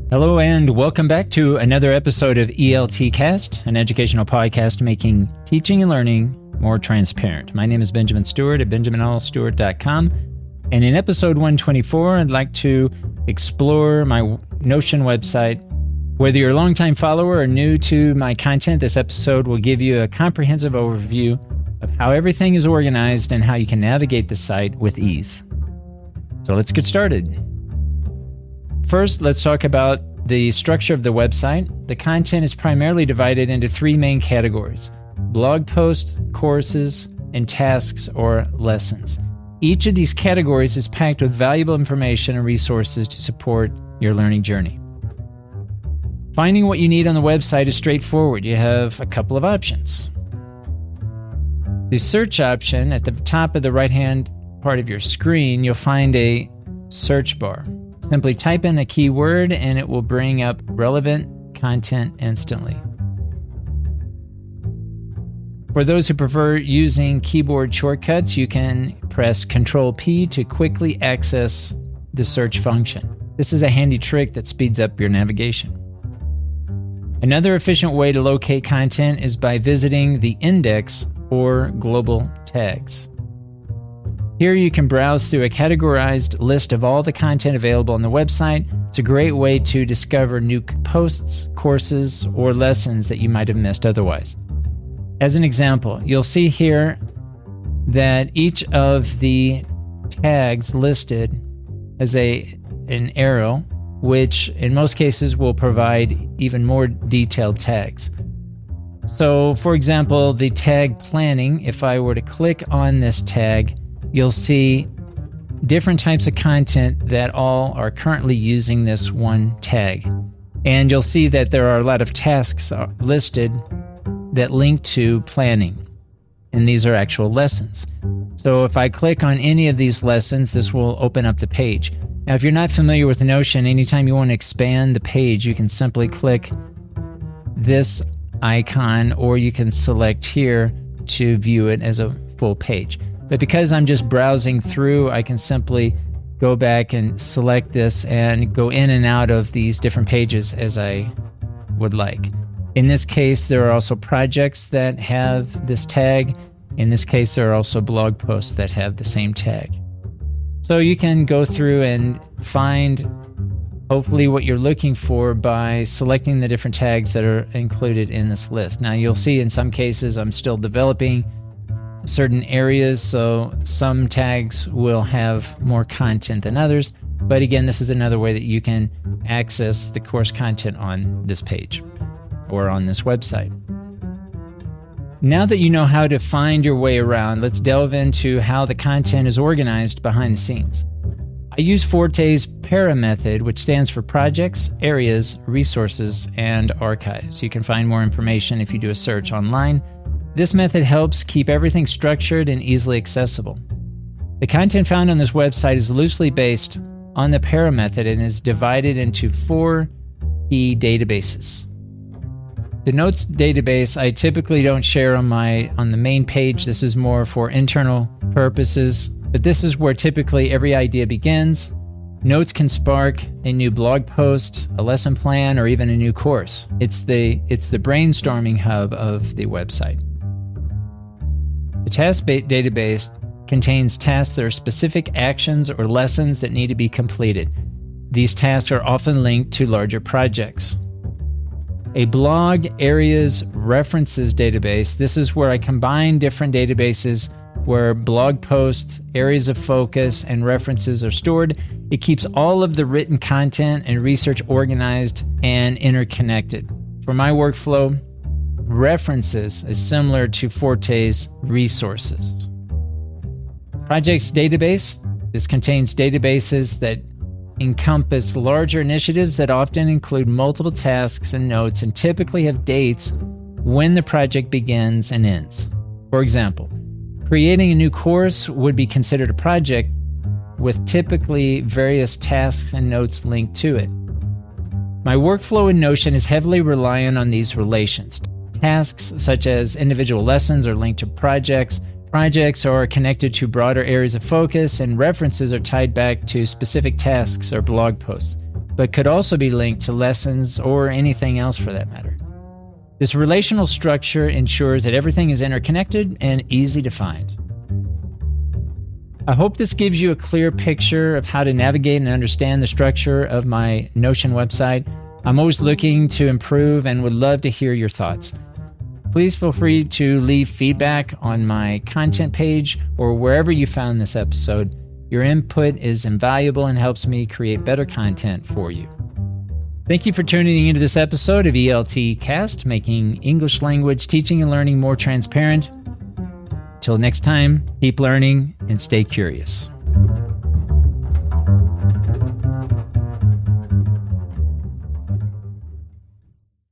Hello and welcome back to another episode of ELT Cast, an educational podcast making teaching and learning more transparent. My name is Benjamin Stewart at benjaminlstewart.com, and in episode 124, I'd like to explore my Notion website. Whether you're a longtime follower or new to my content, this episode will give you a comprehensive overview of how everything is organized and how you can navigate the site with ease. So let's get started. First, let's talk about the structure of the website. The content is primarily divided into three main categories: blog posts, courses, and tasks or lessons. Each of these categories is packed with valuable information and resources to support your learning journey. Finding what you need on the website is straightforward. You have a couple of options. The search option at the top of the right-hand part of your screen, you'll find a search bar. Simply type in a keyword and it will bring up relevant content instantly. For those who prefer using keyboard shortcuts, you can press Control-P to quickly access the search function. This is a handy trick that speeds up your navigation. Another efficient way to locate content is by visiting the index or global tags. Here you can browse through a categorized list of all the content available on the website. It's a great way to discover new posts, courses, or lessons that you might have missed otherwise. As an example, you'll see here that each of the tags listed has an arrow, which in most cases will provide even more detailed tags. So, for example, the tag planning, if I were to click on this tag, you'll see different types of content that all are currently using this one tag. And you'll see that there are a lot of tasks listed that link to planning. And these are actual lessons. So if I click on any of these lessons, this will open up the page. Now, if you're not familiar with Notion, anytime you want to expand the page, you can simply click this icon, or you can select here to view it as a full page. But because I'm just browsing through, I can simply go back and select this and go in and out of these different pages as I would like. In this case, there are also projects that have this tag. In this case, there are also blog posts that have the same tag. So you can go through and find hopefully what you're looking for by selecting the different tags that are included in this list. Now you'll see in some cases I'm still developing certain areas, so some tags will have more content than others. But again, this is another way that you can access the course content on this page or on this website. Now that you know how to find your way around, let's delve into how the content is organized behind the scenes. I use Forte's PARA method, which stands for Projects, Areas, Resources, and Archives. You can find more information if you do a search online. This method helps keep everything structured and easily accessible. The content found on this website is loosely based on the PARA method and is divided into 4 key databases. The notes database I typically don't share on the main page. This is more for internal purposes, but this is where typically every idea begins. Notes can spark a new blog post, a lesson plan, or even a new course. It's the brainstorming hub of the website. The task database contains tasks that are specific actions or lessons that need to be completed. These tasks are often linked to larger projects. A blog areas references database. This is where I combine different databases where blog posts, areas of focus, and references are stored. It keeps all of the written content and research organized and interconnected. For my workflow, references is similar to Forte's resources. Projects database. This contains databases that encompass larger initiatives that often include multiple tasks and notes and typically have dates when the project begins and ends. For example, creating a new course would be considered a project with typically various tasks and notes linked to it. My workflow in Notion is heavily reliant on these relations. Tasks such as individual lessons are linked to projects. Projects are connected to broader areas of focus, and references are tied back to specific tasks or blog posts. but could also be linked to lessons or anything else for that matter. This relational structure ensures that everything is interconnected and easy to find. I hope this gives you a clear picture of how to navigate and understand the structure of my Notion website. I'm always looking to improve and would love to hear your thoughts. Please feel free to leave feedback on my content page or wherever you found this episode. Your input is invaluable and helps me create better content for you. Thank you for tuning into this episode of ELT Cast, making English language teaching and learning more transparent. Till next time, keep learning and stay curious.